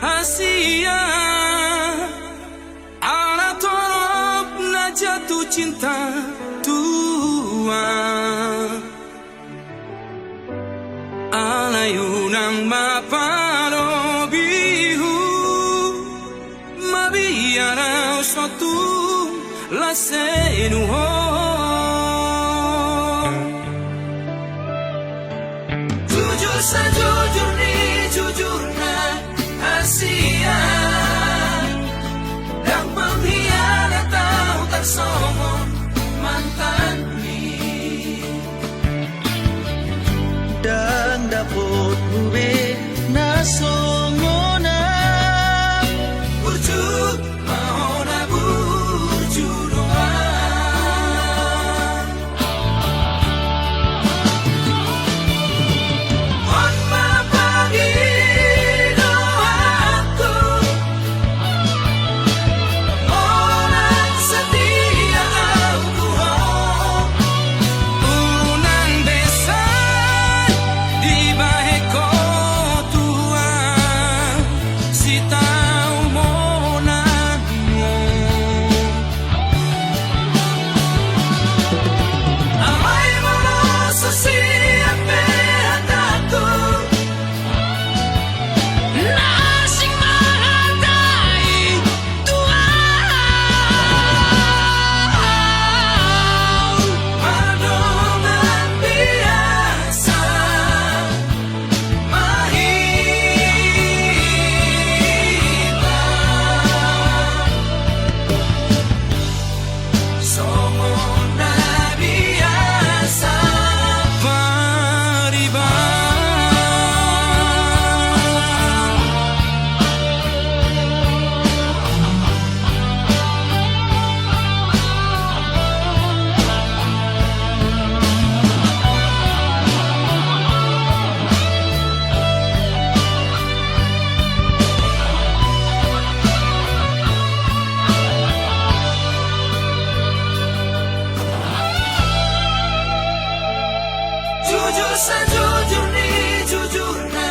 Asia ala top na jatuh cinta tua ala yunang mapalo bihu mabiara suatu la senuho jujur sajujur ni jujurna Asia yang pengkhianat tahu tak somong mantan ni dan dapat ube nasongona burjuk mahona burjuk doa on mapagi doaku orang setia aku unang besan di baheko tua si tahu monanmu amai moloso siapa hataku nasing mahatai Tuhan madongan biasa mahiba somona biasa pariba jujur sajujur ni jujurna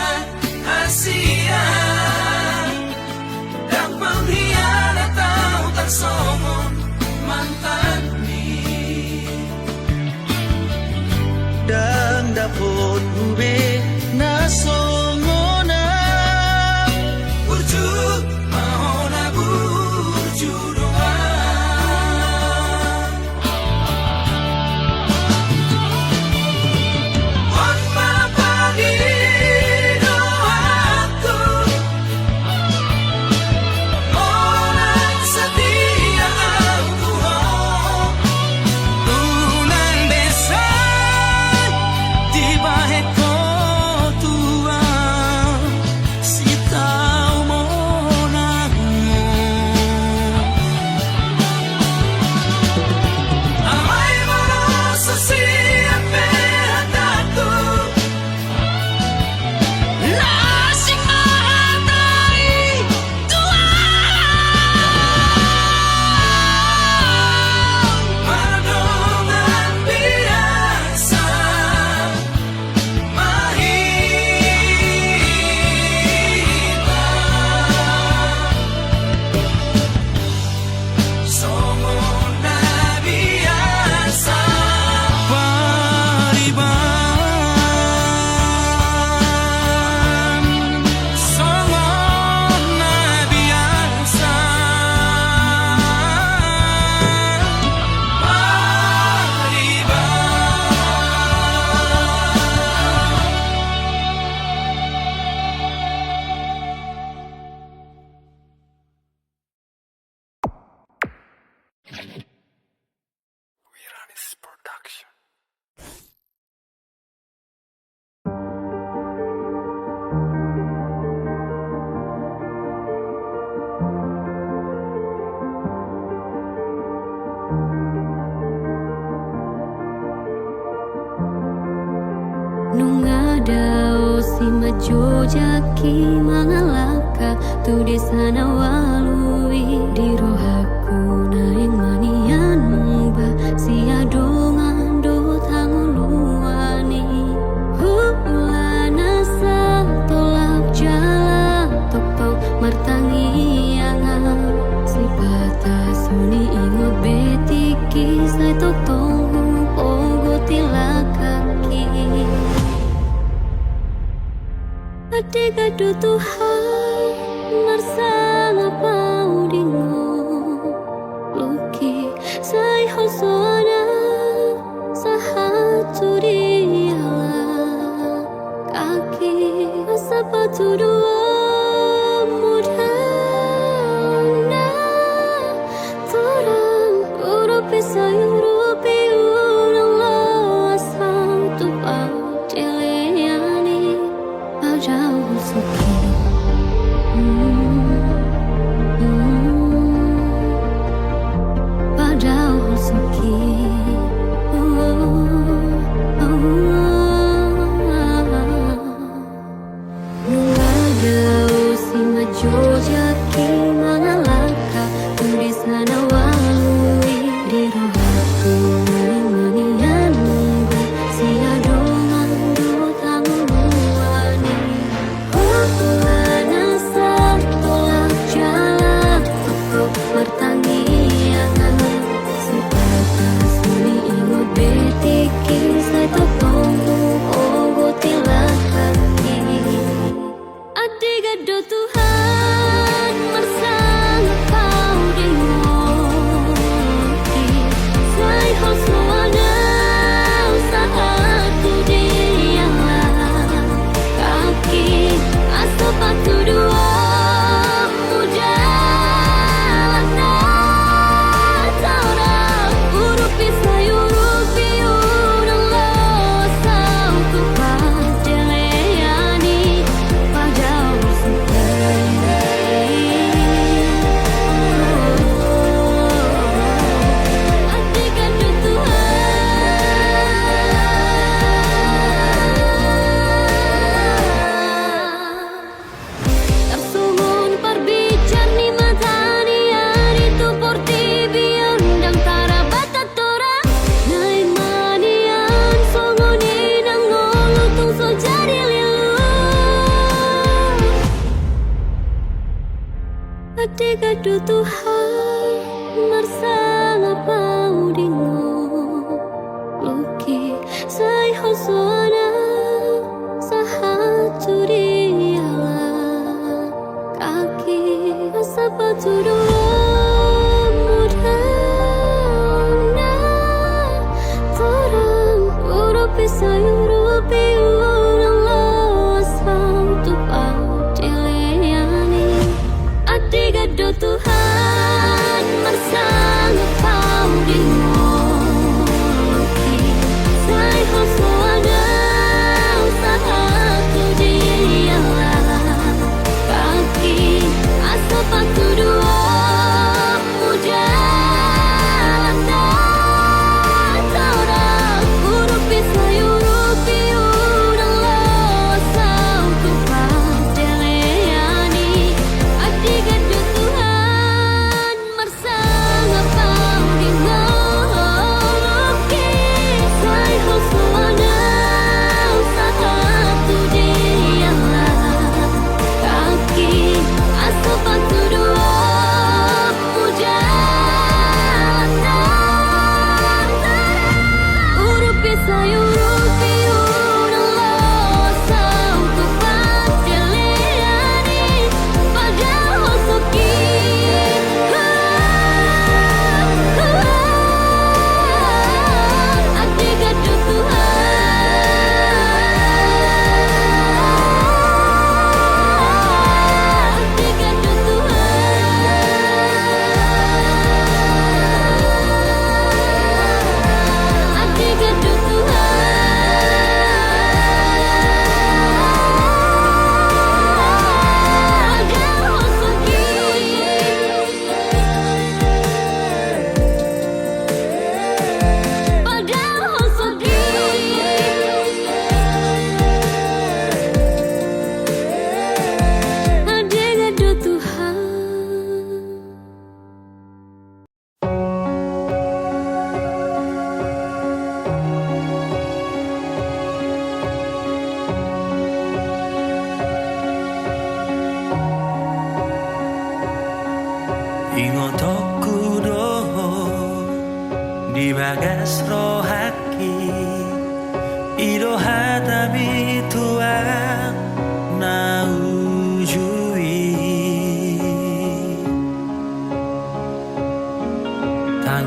Asia yang pengkhianat tahu tak somong mantan ni dan dapat ube nasongona burjuk mahona burjuk doa on mapagi doaku orang setia aku unang besan di baheko tua si tahu monanmu amai moloso siapa hataku nasing mahatai Tuhan madongan biasa mahiba somona biasa pariba somona biasa pariba Wiranis Production. Nung adao si majo jaki mangalaka tu di sana walui di rohaku naing manian mungba si adongan do tanguluani hulana sa tolak jalan tok tok Adigado Tuhan Marsala paudingo Luki Sai hosoana Sahaturiala Kaki Asapatu dua Mudana Torang Urupi sayurupi Ulang asal tupa Dileyani Pajau suki Pajau suki Nungadau si majojaki mangalaka Di sana walui di rohaku Manian nunggu si adongan dutang luani Waktuana satulah jalan Untuk pertanian Sebatas suni ingot betiki Saya topongmu ogo tilahani Adigado Tuhan Marsala paudingoki Sai hosoana Sahatu dialah Kaki asapatu dua Mujalana Taurang Urupi sayurupi Urang losau tupat Jeleyani Pajau suki Adigado Tuhan Tersumun perbican ni matani Ari tu porti biandang tarabatatora Nai manian songoni nang ngolutung so jadi lilu Adigado Tuhan Marsala paudingo Luki Sai hosoana Sahatu dialah Kaki asapatu dua Mudana Torang Urupi sayurupi Ulang losau tupat Dileyani Adigado Tuhan Marsala paudingoki Sai hosoana Sahatu dialah Kaki asapatu dua Mujalana Taurang Urupi sayurupi Urang losau tupat Dileyani Adigado Tuhan Marsala paudingoki Sai hosoana Sahatu dialah Kaki asapatu dua Mujalana Urupi sayurupi Urang losau tupat Dileyani Pajau suki Adigado Tuhan Adigado Tuhan Adigado Tuhan Pajau suki Pajau suki Adigado Tuhan Ingotoku doho di bagas rohaki Ido hatabi tuang na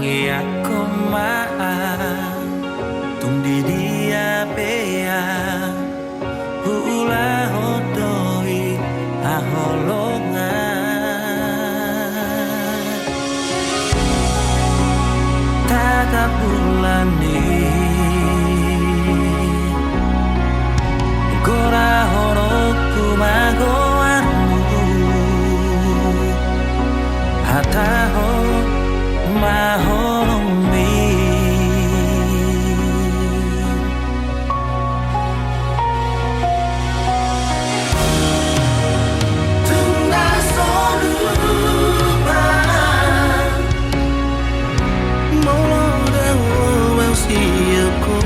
aku maa tung di dia bea hula hodoi aholongan taga bulani gora horoku magoanmu hataho mahorumi tunda soluba moloda wasiaku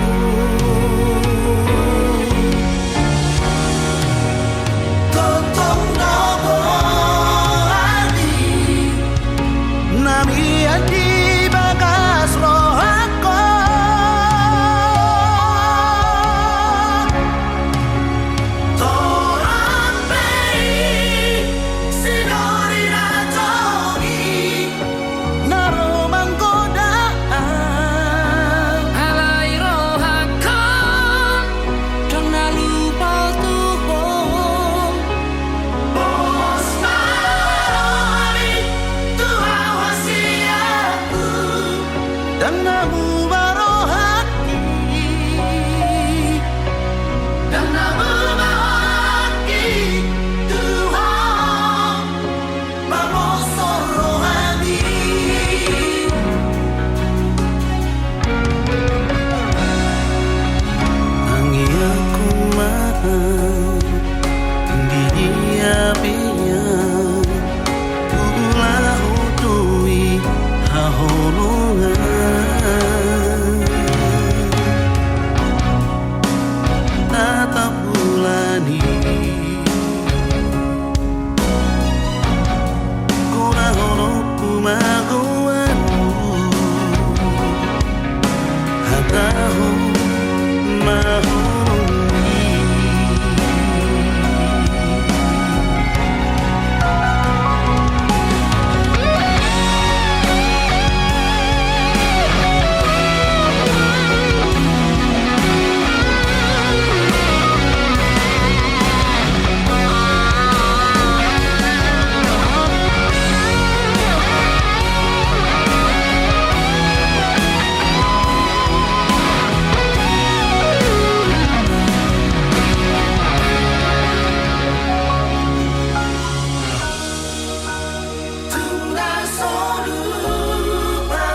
totong nobo adi nami adi bagas rohako torang pei sinori rajogi naro manggoda alai rohako dona lupa tuhong bos maroni tua wasiatku dan namu barohati dan namu barohati Tuhan mamosor rohani tangi aku mahal tinggi dia biar ulah hudui haholongan tatap bulani gora horoku magoanmu hataho mahorumi tunda soluba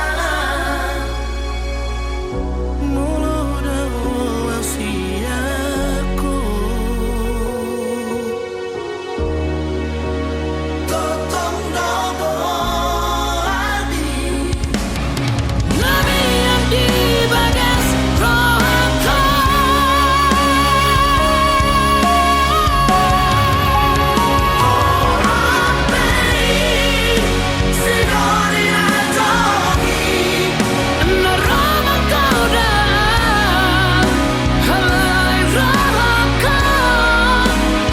moloda wasiaku totong nobo adi nami adi bagas rohako torang pei sinori rajogi naro manggoda alai rohako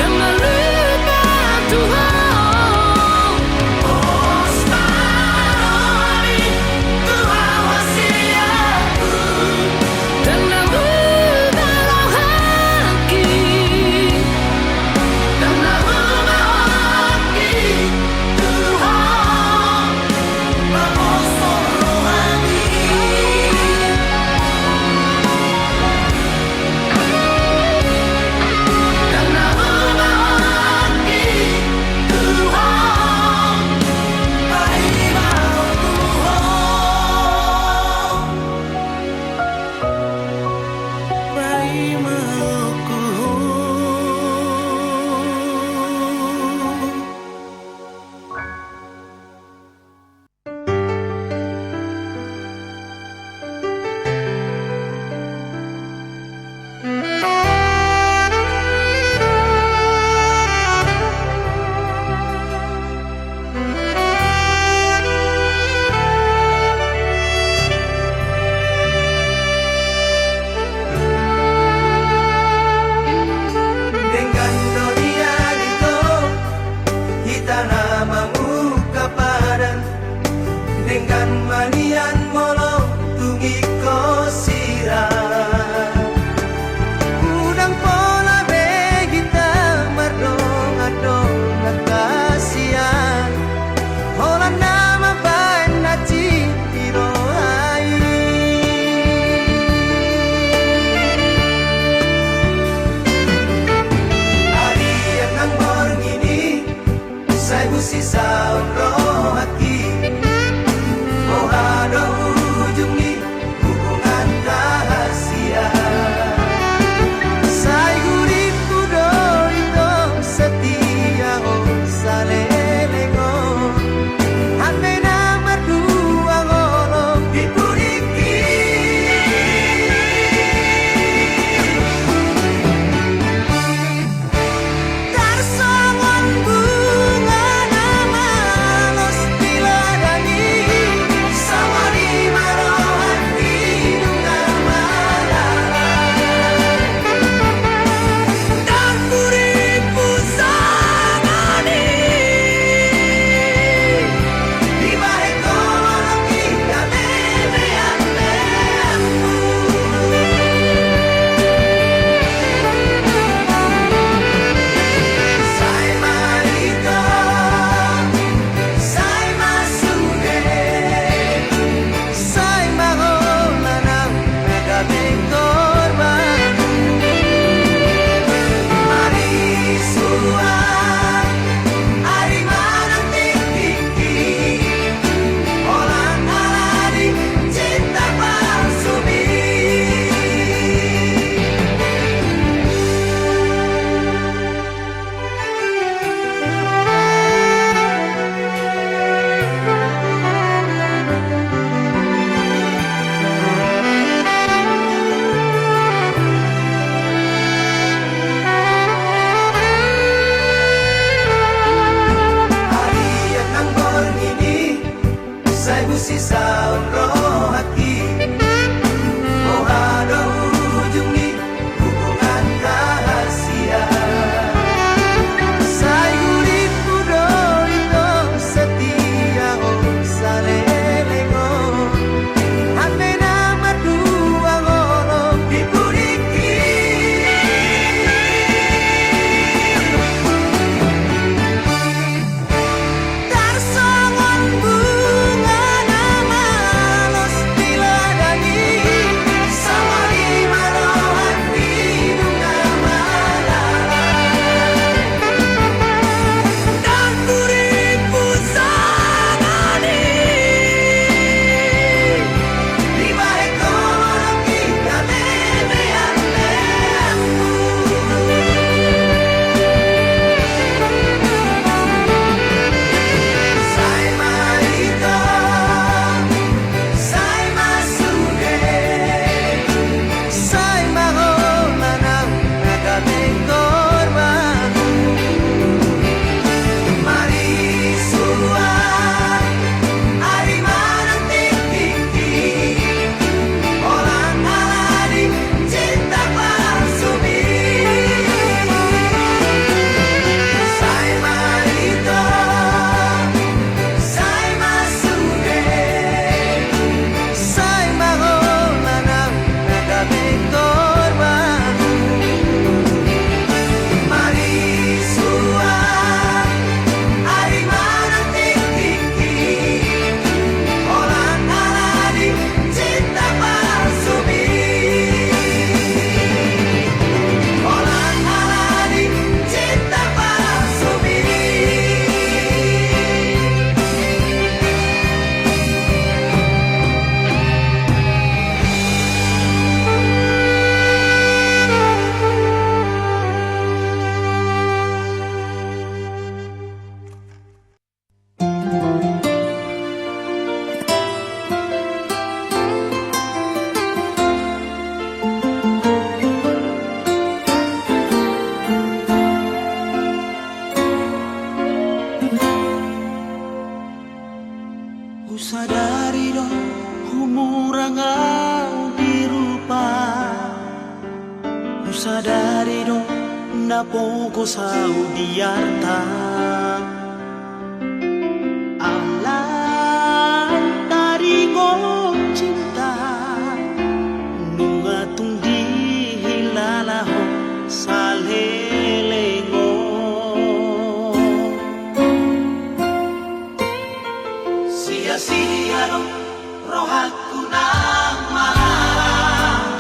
dengan lupa Tuhan bos maroni tua wasiatku dan namu barohaki dan namu barohaki Tuhan mamosor rohani dan namu barohaki Tuhan pai mau Tuhan pai mau dengan dunia itu kita namamu kepadan dengan manian mo sisa roh hati. Oh ada ujungi hubungan rahasia. Sai guriku do itu setia oh salelengo. Hame nama dua ngolong dipuriki. Tarsongon bunga nama los diladani. Sawari marohan hidungan malam. Dan puriku sangani. Di balik kolong kita memeang-meangmu. Sai marito, sai masude, sai maholanang nagabing korban. Marisuan, ari manang tiki-tiki, olang alari cinta palsumi. Harian ng borngini, sai busisa roh hati. Oh ada ujungi hubungan rahasia. Sai guriku do itu setia oh salelengo. Hame nama dua ngolong dipuriki. Tarsongon bunga nama los diladani. Sawari marohan hidungan malam. Dan puriku sangani. Di balik kolong kita memeang-meangmu. Sai marito, sai masude, sai maholanang nagabing korban. Marisuan, ari manang tiki-tiki, olang alari cinta palsumi. Sai marito, sai masude, sai maholanang nagabing korban. Marisuan, ari manang tiki-tiki, olang alari cinta palsumi. Olang alari cinta palsumi. Usadari dong humurangau dirupa. Usadari dong napogo sau diarta. Alan dari ko cinta nungatung dihilalaho salelengo. Sia-sia dong rohatku nang malam.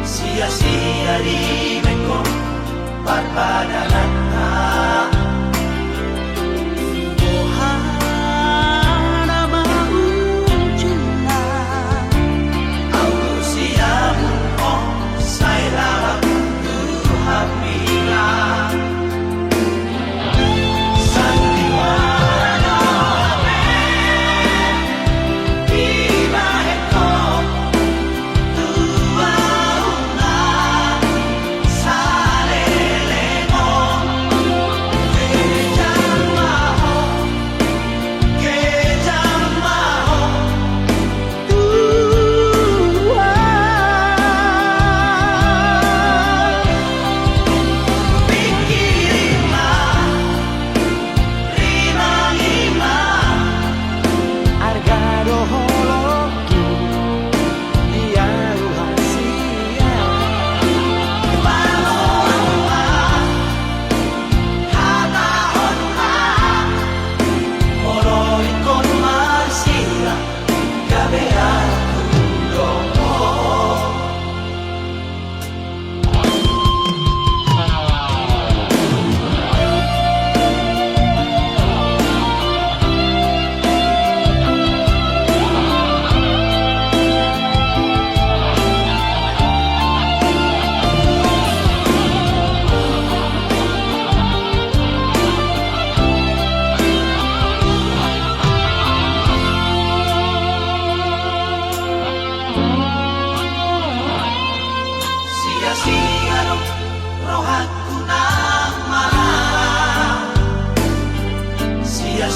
Sia-sia di bengkong barbadanata.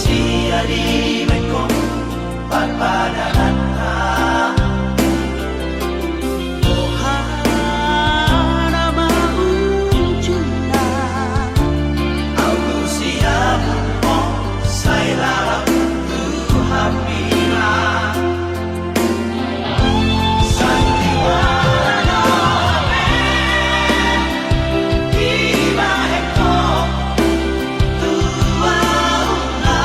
sia di mekong parpadanan Ohana mau cinta Aku siap oh saya larap Tuhan bila Sandiwara Tiba heko Tua una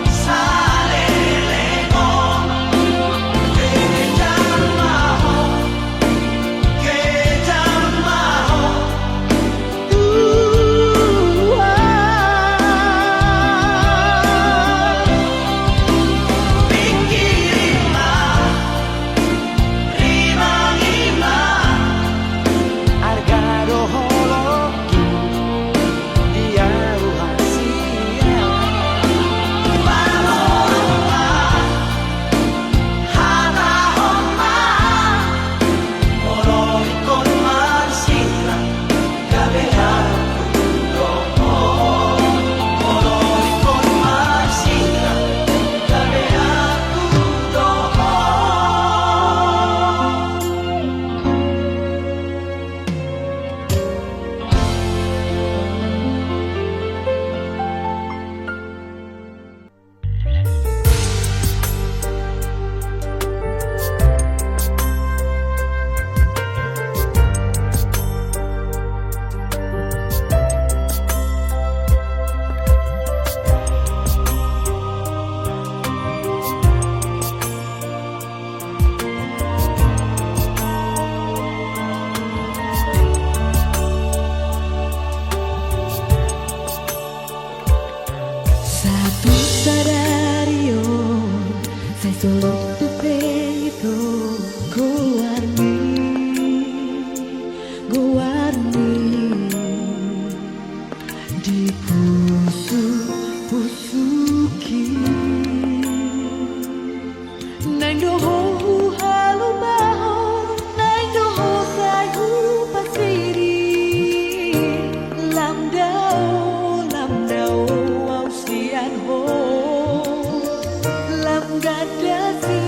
Salelego Kejamaho Pikirinlah Rimang-ima Argado holoki Dia ruhasia Baroma Hana homa Moro ikon marsila Gabehan kudoho Moro ikon marsila Gabehan kudoho Satu sadario Sai solo tu peito Gowarni Di pusuki Nang doho halu baho Nang doho sayu pasiri Lamdao au sian ho Lam gada si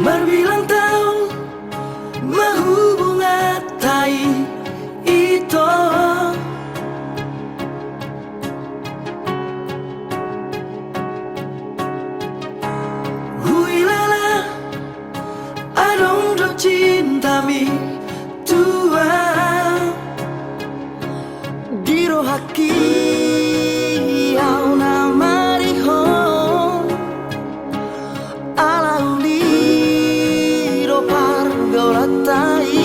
berbilang tahun mahubungan tai itu huilala adong do cinta mi tua diro haki au na mariho ala uli do pargolatai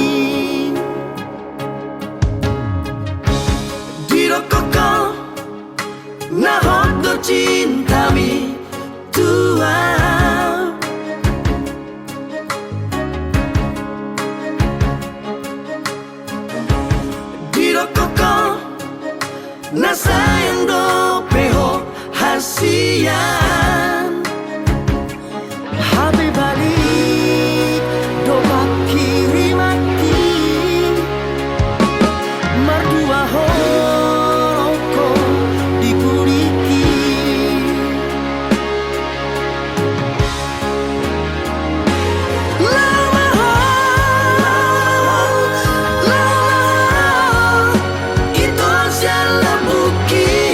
diro koko na hot do cinta mi tua diro koko na sayang do peho hasian Happy balik do kiri mati mardua horoko dikuriki lama itu salah bukit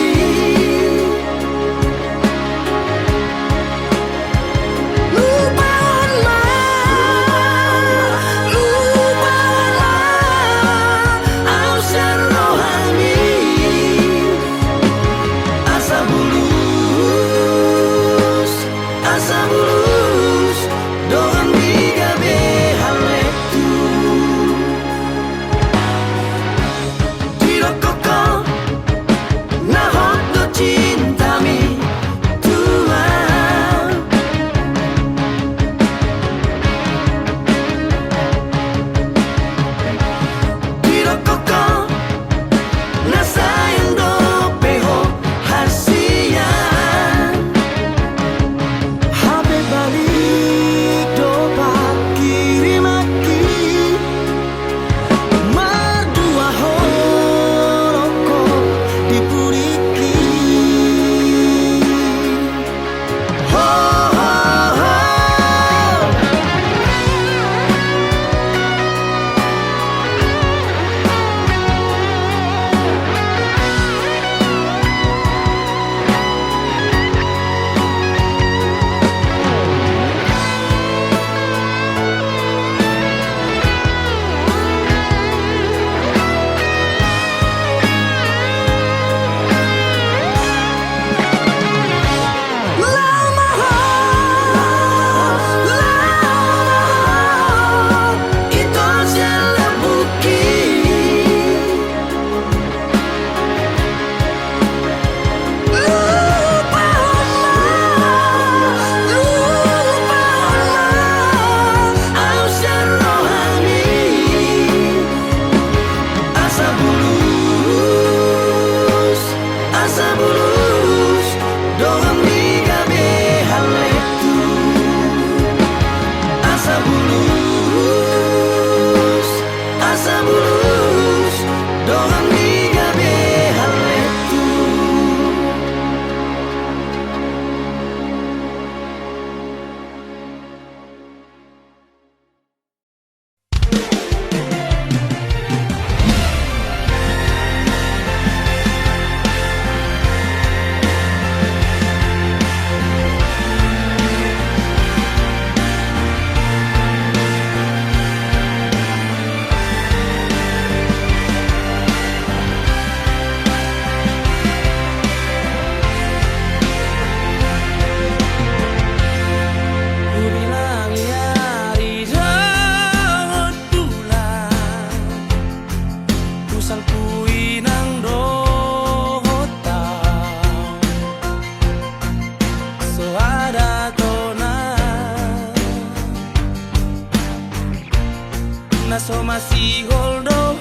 so masih holdo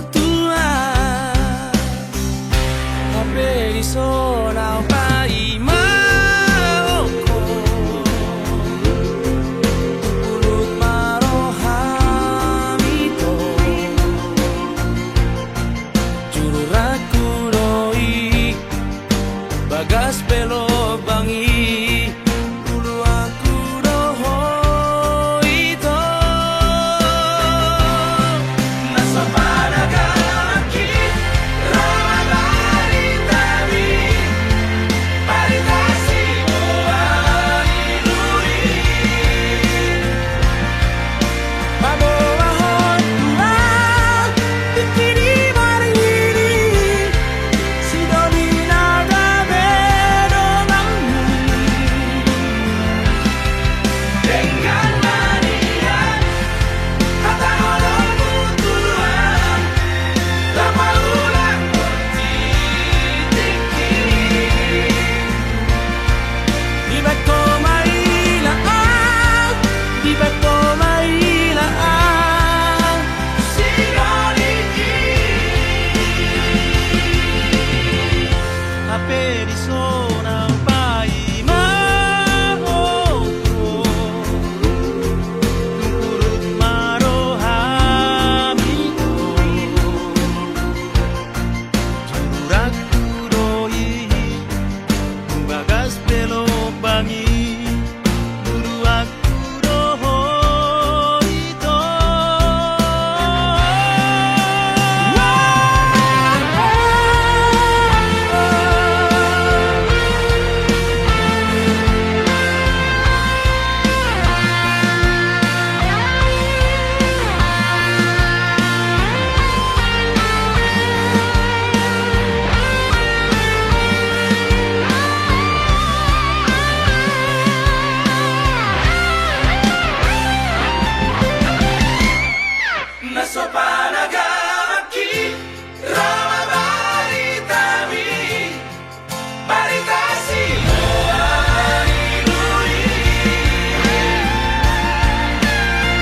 tua Hape di so now pai maoko Ulut marohamito Juru raku doi Bagas pelo bangi Ulu aku doho Hape di zona pai maoko Nungkurut maro hamiko Juraku doi Bagas pelo bangi Guru aku doho ito Nasopanagaki Rama baritami Baritasi Luai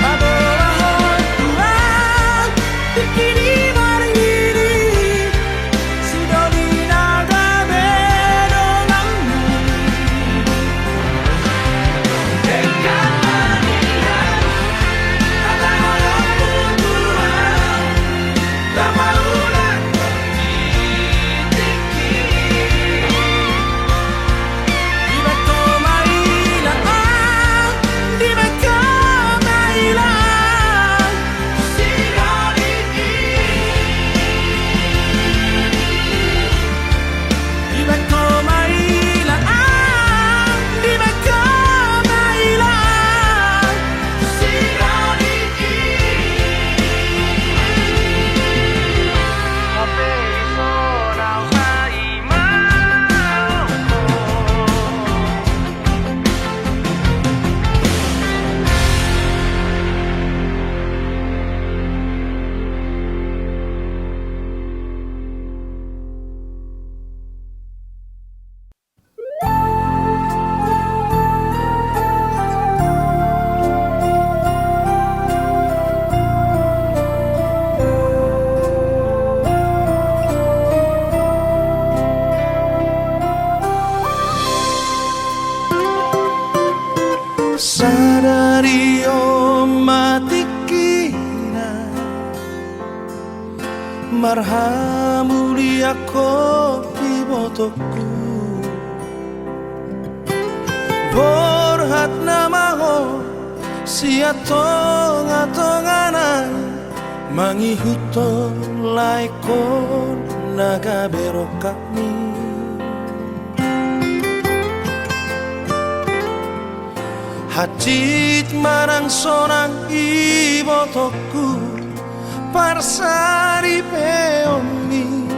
Abahon Tuhan Bikini mariri Sidoni naga bedonganmu Dekat manian Kata orang Tuhan Lama ulang tiki Di bako mailang Di bako mailang Sinoni Di bako mailang Di bako mailang Sinoni Hape zona pai maoko Sadari mati kina Marhamuli ako ibotoku Borhat namaho siatonga-tongana Mangihuto laikon naga berok kami Hajit marang sonang ibotoku Parsari peomi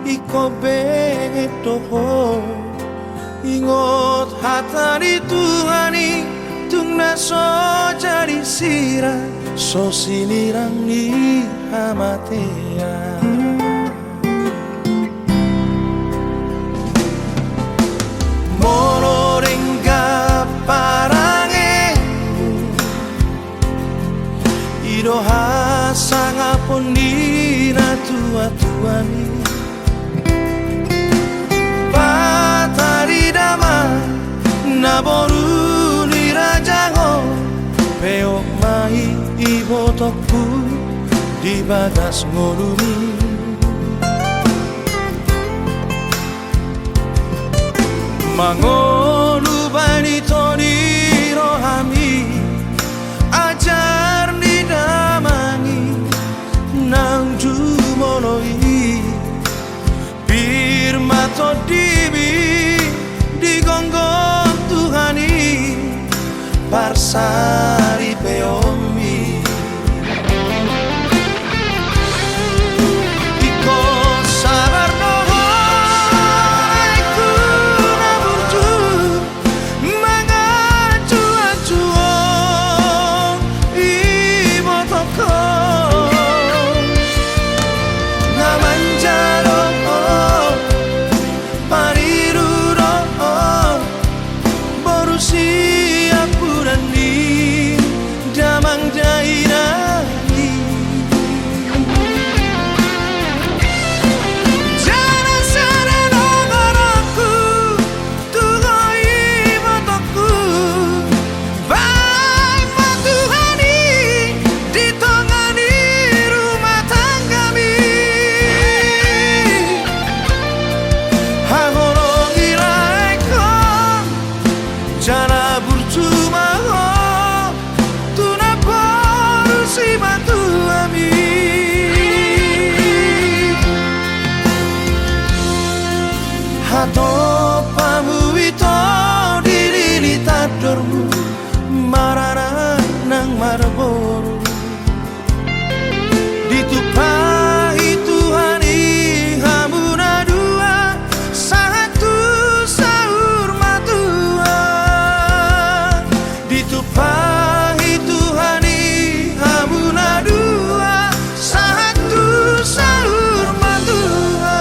Iko benget toho Ingot hatari Tuhani Tung naso jadi sira So sinirang ni hamatea Moro rengga parange Iroha sangapon dina tua-tuani Patari dama naboru ni rajango Peok mai ibotoku di bagas ngorumi Mangonu bani toni rohami Ajar di damangi Nang jumoloi Birma to dibi Di gonggong Tuhani Parsari peomi Iko sabar noho Aku naburju Mangaju-ajuo Ibotoko Namanjaro Pariruro Borusi apurani dormu marana nang Marlboro ditupahi Tuhan hamuna dua satu sahur matua ditupahi Tuhan hamuna dua satu sahur matua.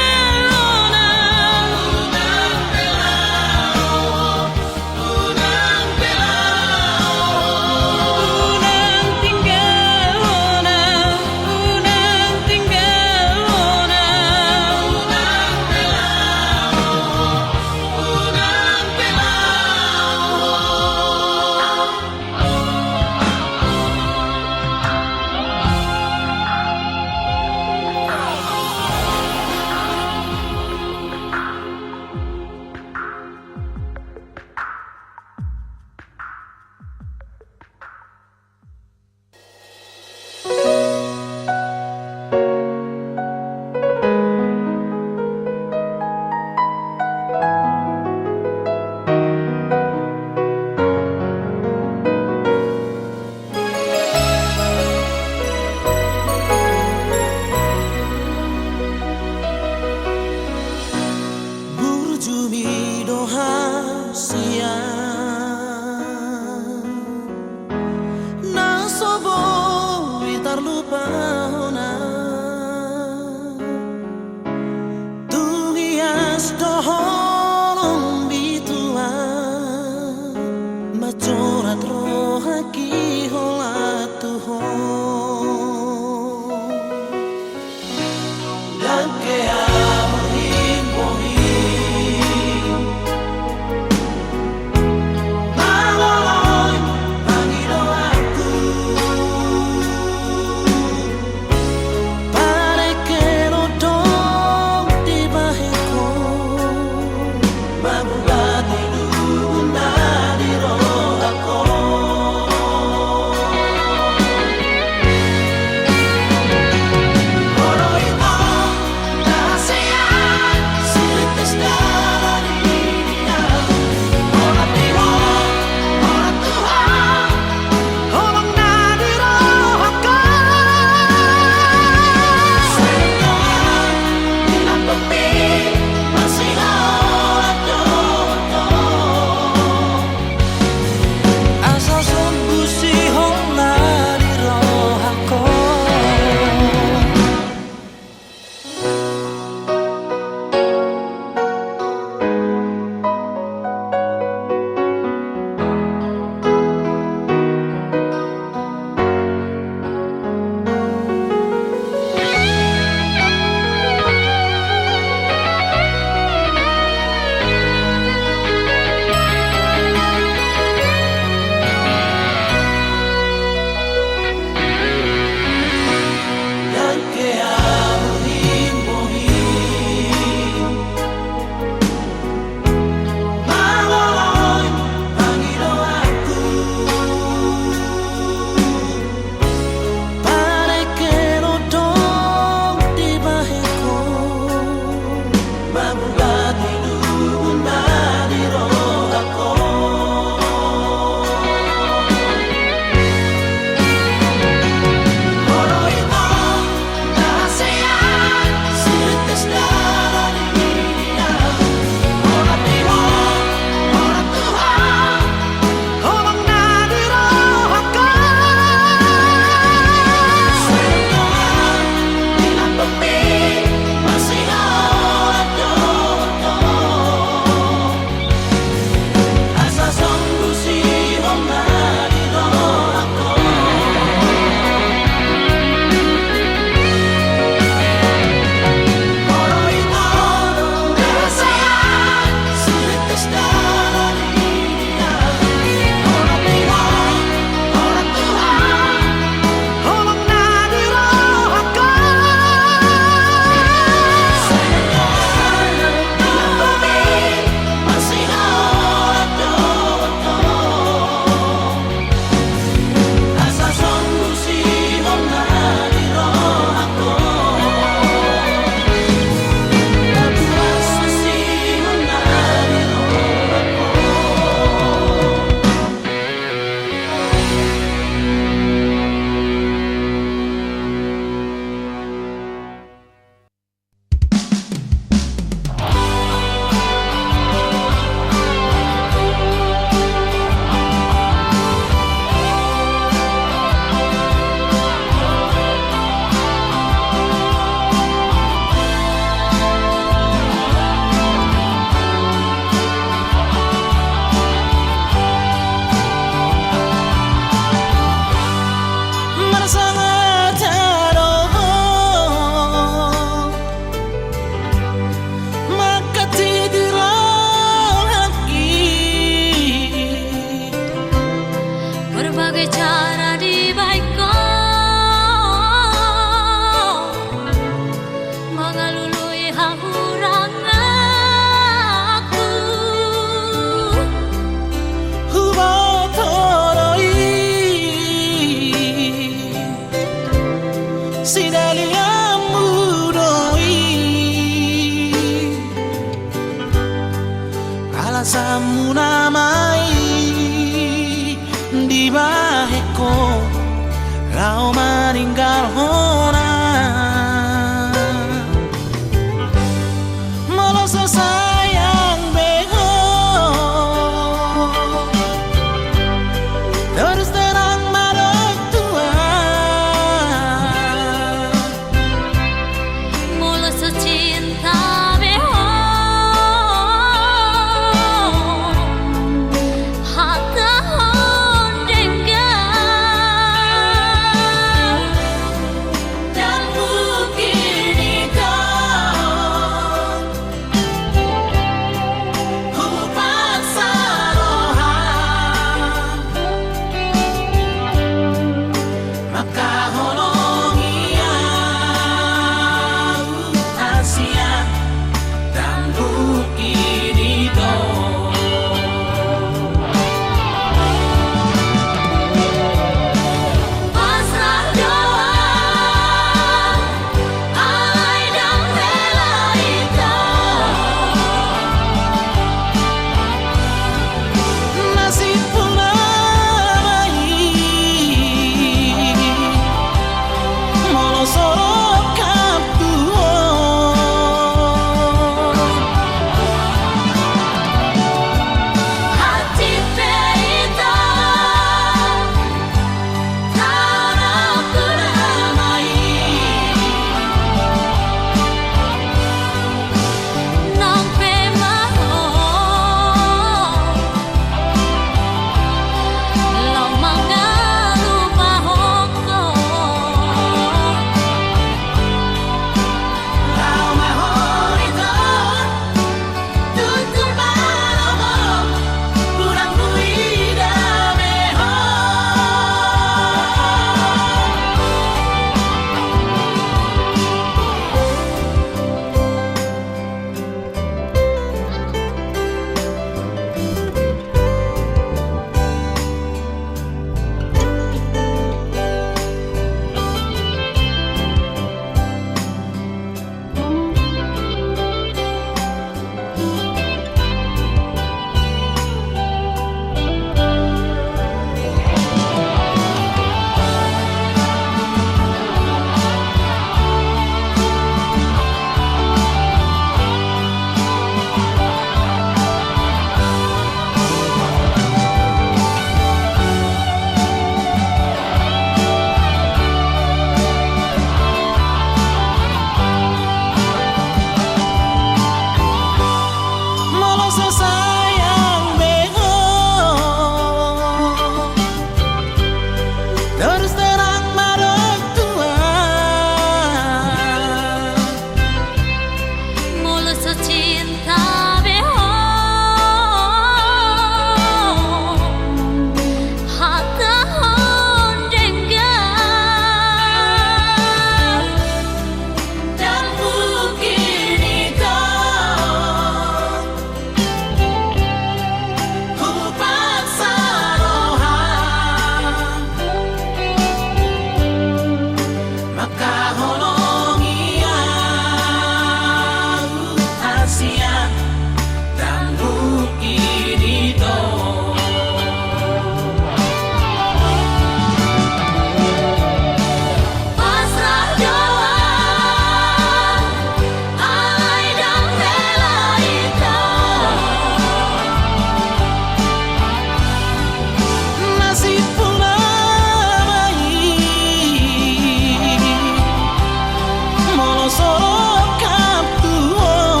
sorokap Tuhan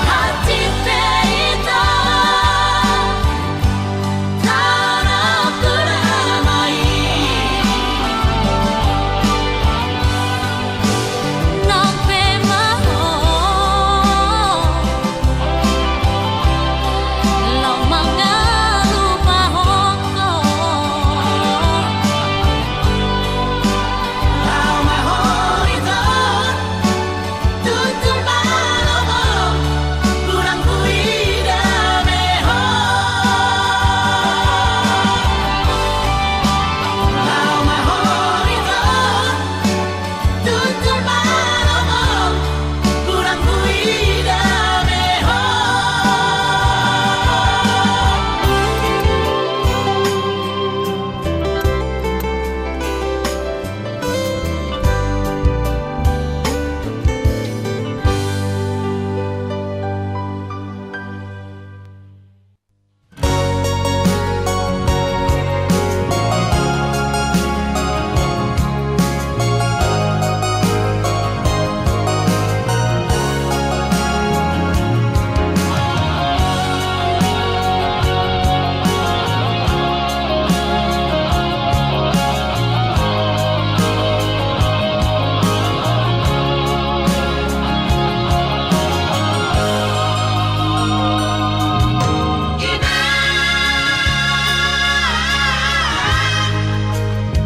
Hati peita Tarap kuramai Nampe maho Lau mangalu pahoko Lau mahorito Tutul malomo Kurang kuida meho Lau mahorito Tutul malomo Kurang kuida meho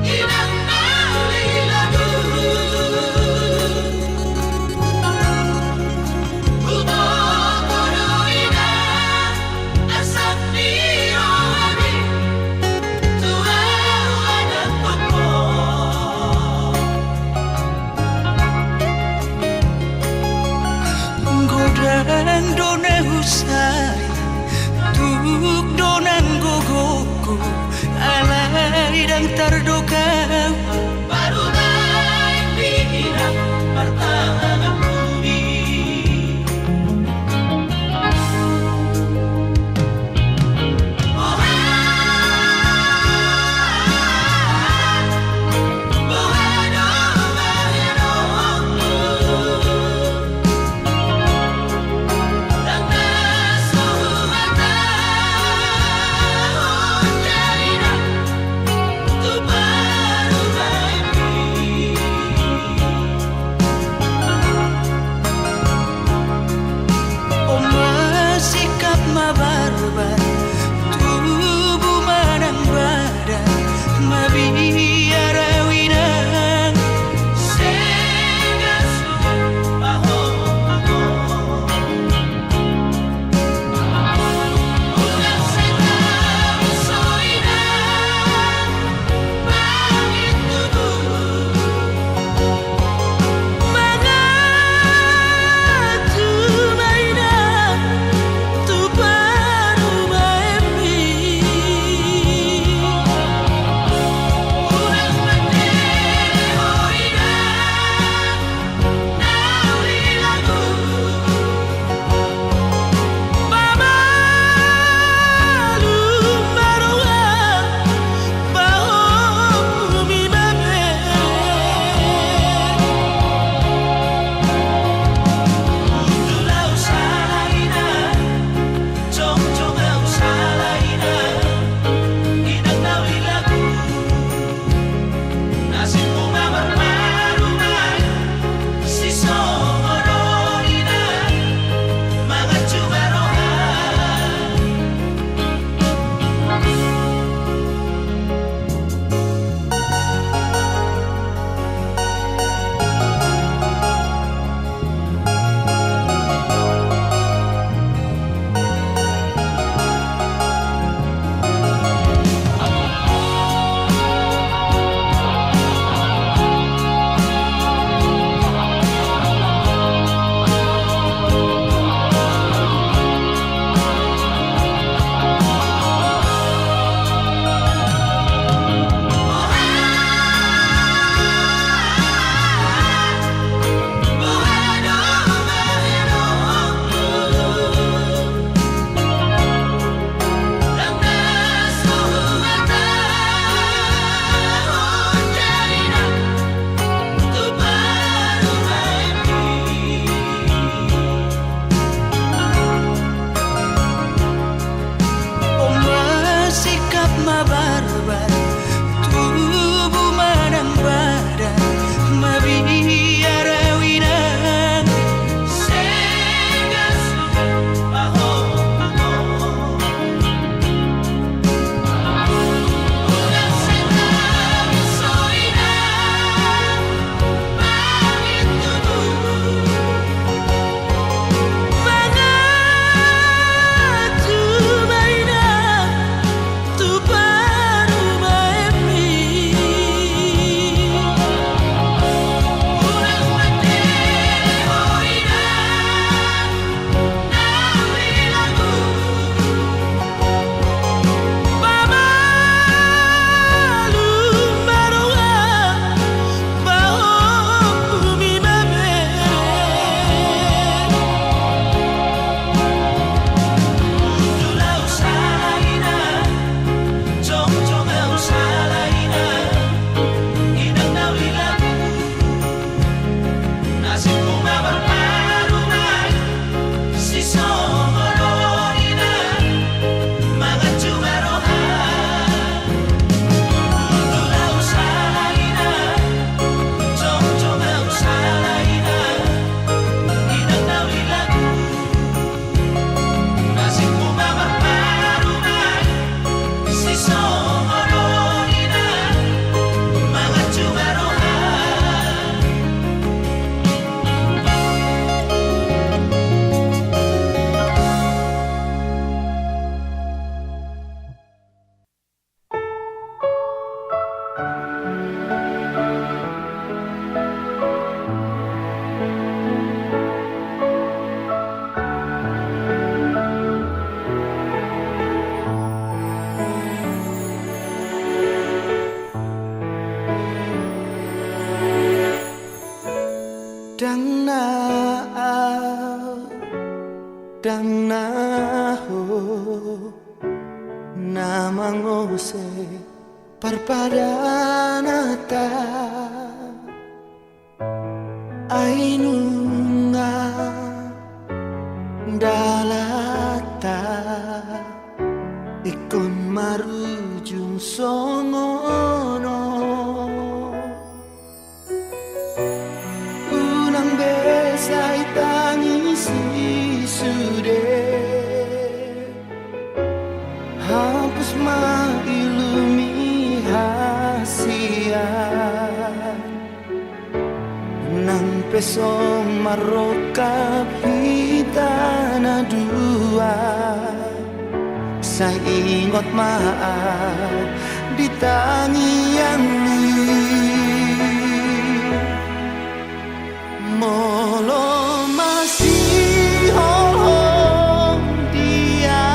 Inang nalilagu Kubokono ina Asap nioami Tuau ada popo Godan done husai Tuk donan gogoku Alai dan tardokau Baru naik pikiran Pertahanan bumi Tupai dang na ho namangose parpadanata ainunga dalata ikon marujung songono unang besay tangisi sude hapus mailumi hasian nang peso marokap hitana dua saya ingot maaf di tangi yang molo masih holong dia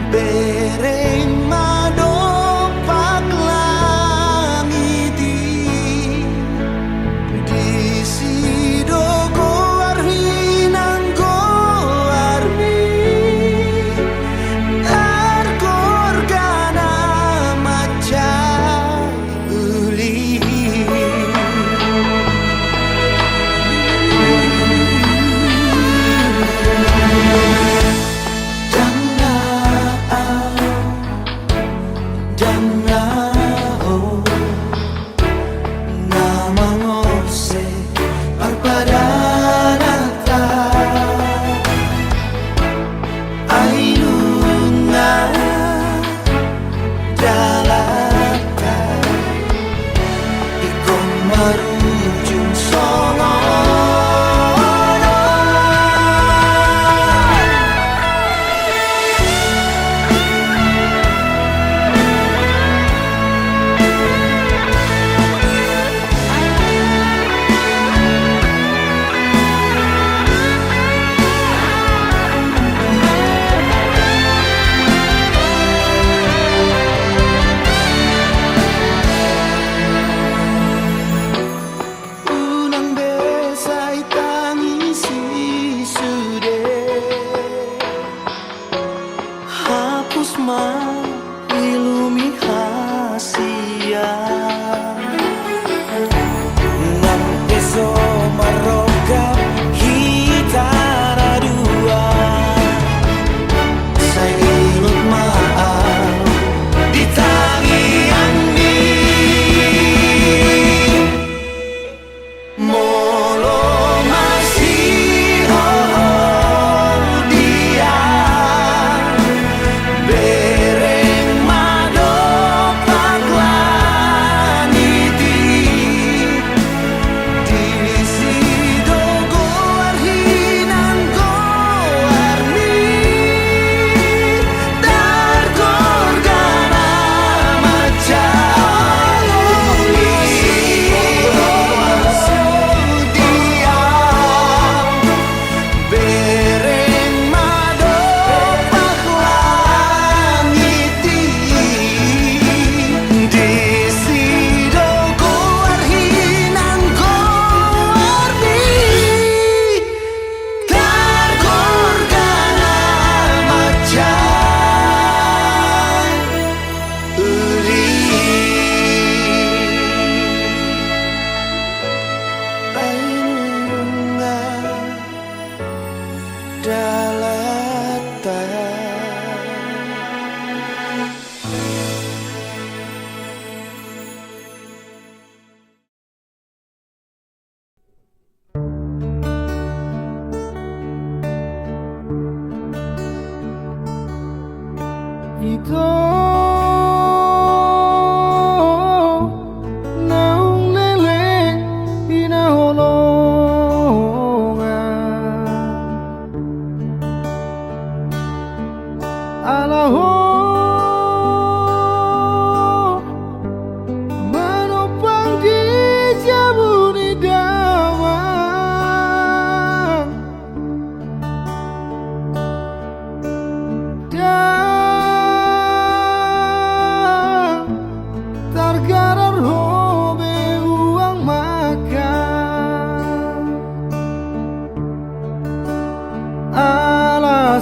bereng madopak langiti di sidogo arhinang go armi argorgana maca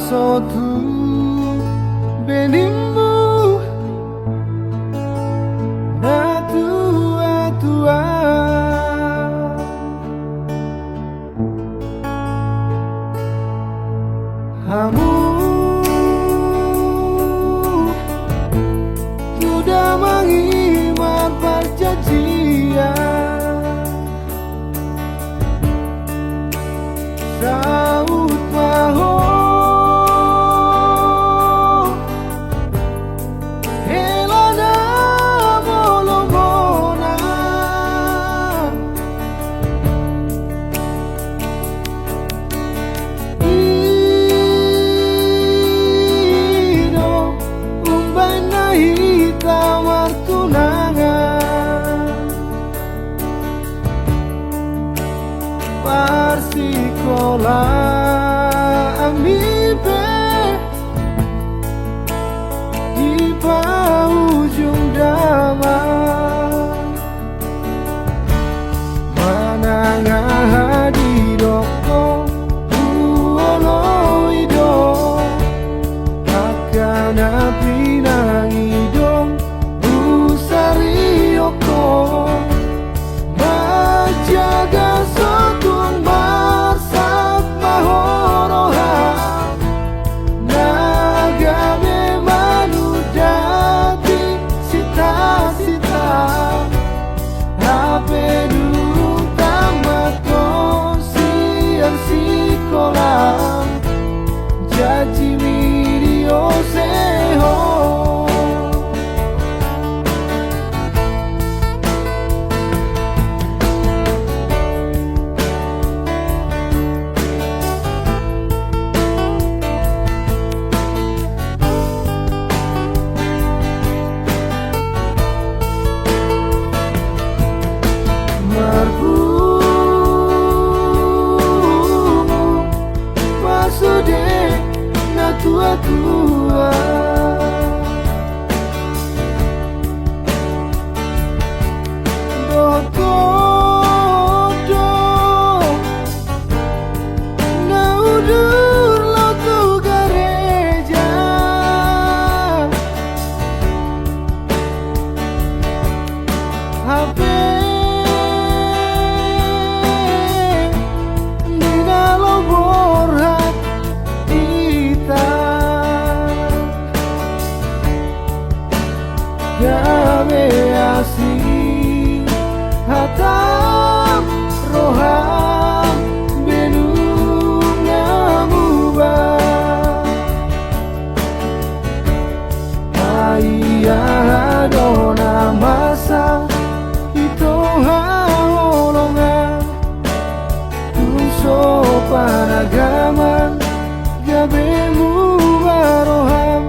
sotu benimmu na tua-tua kamu sudah mengimat perjanjian Saut maho Helana molomona Ino umbana hitam tunangan Parsikola amibe di ujung damai mananga di doko uolo ido akan api nangidong usarioko majaga sotun marsat mahoroha nagame manudati sita-sita hapedung tamaton siang sikolam jaji mirio seho tua-tua do na udur lo tu gereja HP Nina lo borhat Gawe asih hatam roham benung ngamubah ayah dona masa itu haolongan tuso panagaman gabemu baroham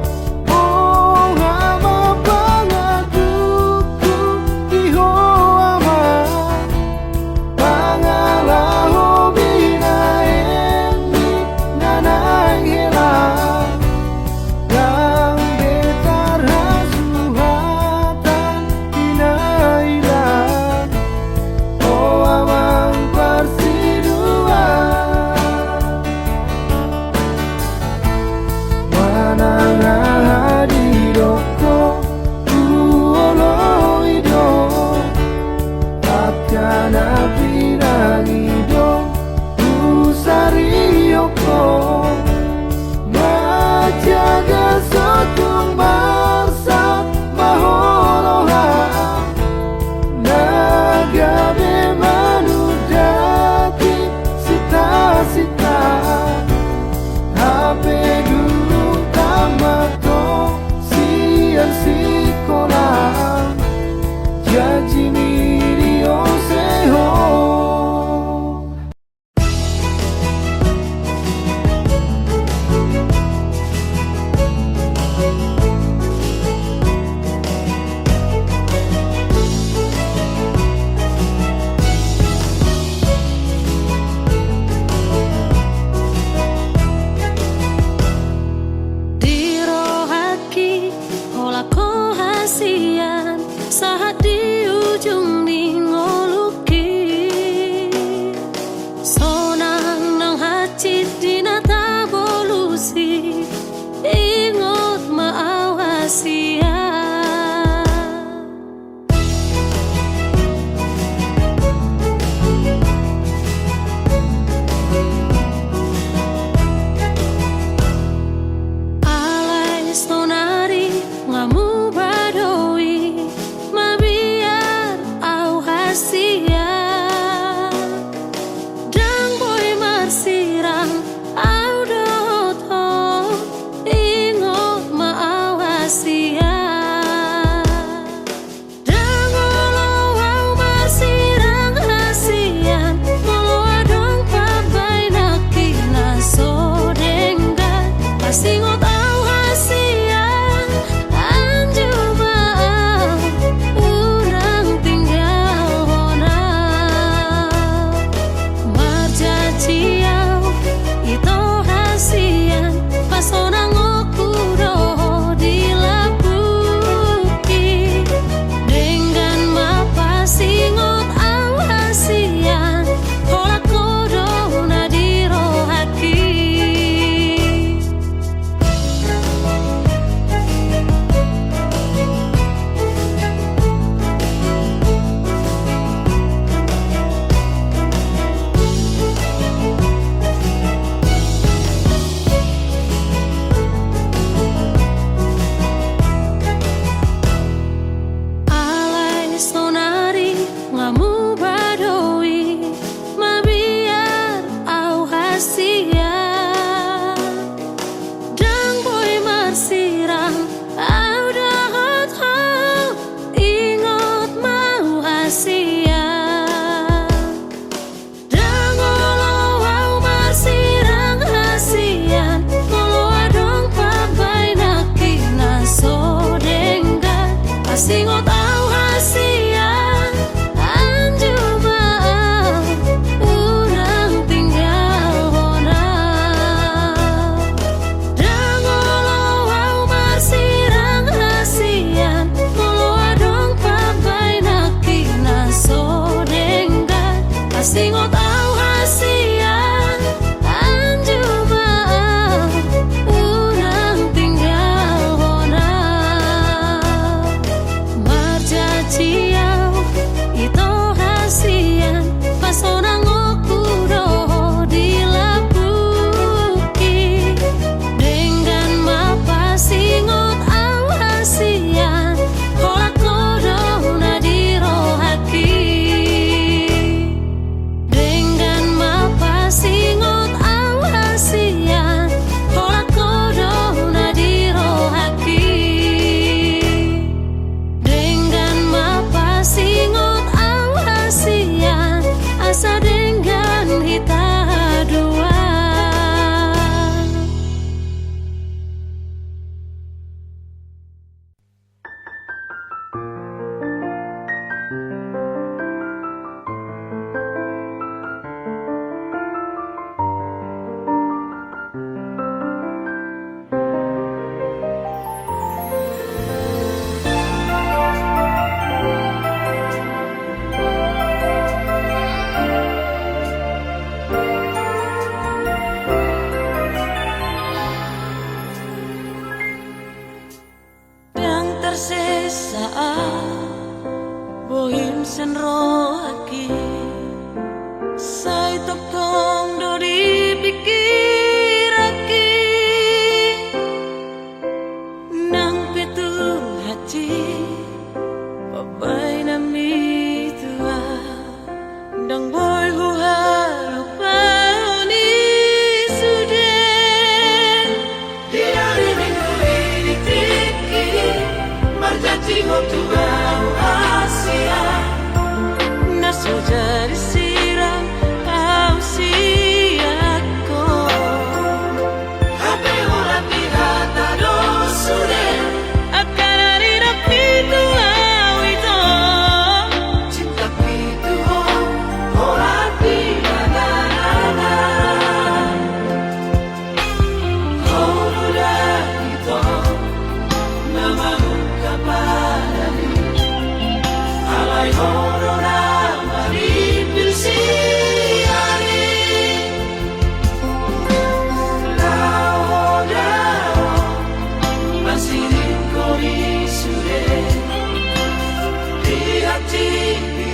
sonari ngamu badoi mabiar au hasia dang boy marsirang au dahat hau ingot mau hasia dang olo au marsirang hasian olo adong papai nakina so denggan asingot au hasian anjuma urang tinggal hona dang olo au marsirang hasian olo adong papai nakina so denggan asingot au hasian anjuma urang tinggal hona marjaciau ito hasian pasonang okuro dilapuki dengan mapasingot au hasian kolak kodona dirohaki dengan mapasingot au hasian kolak kodona dirohaki dengan mapasingot au hasian asa dengan hita dua. Yang tersisa bohim senrohaki sai tokong do dipikiraki nang petu hati papai nami tua dang boy huhalu pauni sudah Di hari minggu ini tiki marjati hotua Asia naso jadi siram au siako Hape ora pirata do sure akan hari rapitu au itu Cinta pitu ho ora pirata Horura ito Namamu kapadami Alay horora maripil siari Lao dao Masirin ko isure Di hati di